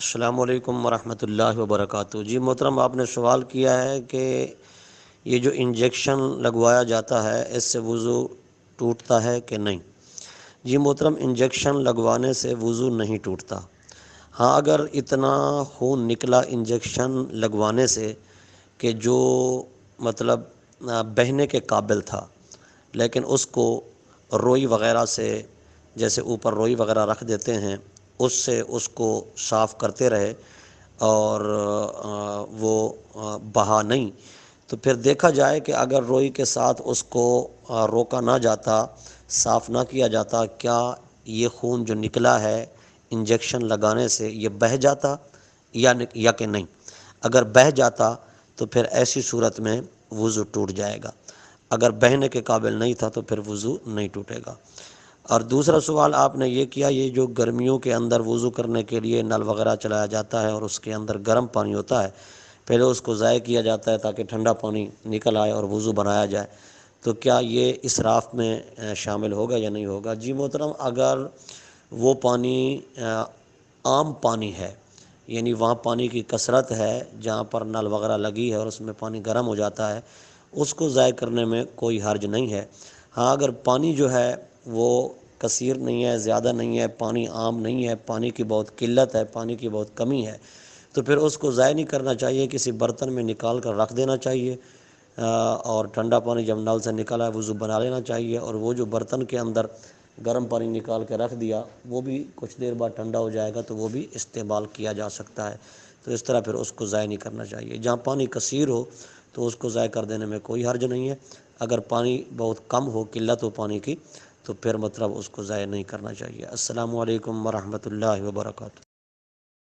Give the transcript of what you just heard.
السلام علیکم ورحمۃ اللہ وبرکاتہ۔ جی محترم، آپ نے سوال کیا ہے کہ یہ جو انجیکشن لگوایا جاتا ہے اس سے وضو ٹوٹتا ہے کہ نہیں۔ جی محترم، انجیکشن لگوانے سے وضو نہیں ٹوٹتا۔ ہاں، اگر اتنا خون نکلا انجیکشن لگوانے سے کہ جو مطلب بہنے کے قابل تھا، لیکن اس کو روئی وغیرہ سے، جیسے اوپر روئی وغیرہ رکھ دیتے ہیں، اس سے اس کو صاف کرتے رہے اور وہ بہا نہیں، تو پھر دیکھا جائے کہ اگر روئی کے ساتھ اس کو روکا نہ جاتا، صاف نہ کیا جاتا، کیا یہ خون جو نکلا ہے انجیکشن لگانے سے یہ بہہ جاتا یا کہ نہیں۔ اگر بہہ جاتا تو پھر ایسی صورت میں وضو ٹوٹ جائے گا، اگر بہنے کے قابل نہیں تھا تو پھر وضو نہیں ٹوٹے گا۔ اور دوسرا سوال آپ نے یہ کیا، یہ جو گرمیوں کے اندر وضو کرنے کے لیے نل وغیرہ چلایا جاتا ہے اور اس کے اندر گرم پانی ہوتا ہے، پہلے اس کو ضائع کیا جاتا ہے تاکہ ٹھنڈا پانی نکل آئے اور وضو بنایا جائے، تو کیا یہ اسراف میں شامل ہوگا یا نہیں ہوگا۔ جی محترم، اگر وہ پانی عام پانی ہے، یعنی وہاں پانی کی کثرت ہے جہاں پر نل وغیرہ لگی ہے اور اس میں پانی گرم ہو جاتا ہے، اس کو ضائع کرنے میں کوئی حرج نہیں ہے۔ ہاں، اگر پانی جو ہے وہ کثیر نہیں ہے، زیادہ نہیں ہے، پانی عام نہیں ہے، پانی کی بہت قلت ہے، پانی کی بہت کمی ہے، تو پھر اس کو ضائع نہیں کرنا چاہیے، کسی برتن میں نکال کر رکھ دینا چاہیے، اور ٹھنڈا پانی جب نل سے نکلا ہے وضو بنا لینا چاہیے، اور وہ جو برتن کے اندر گرم پانی نکال کے رکھ دیا وہ بھی کچھ دیر بعد ٹھنڈا ہو جائے گا تو وہ بھی استعمال کیا جا سکتا ہے۔ تو اس طرح پھر اس کو ضائع نہیں کرنا چاہیے۔ جہاں پانی کثیر ہو تو اس کو ضائع کر دینے میں کوئی حرج نہیں ہے، اگر پانی بہت کم ہو، قلت ہو پانی کی، تو پھر مطلب اس کو ضائع نہیں کرنا چاہیے۔ السلام علیکم ورحمۃ اللہ وبرکاتہ۔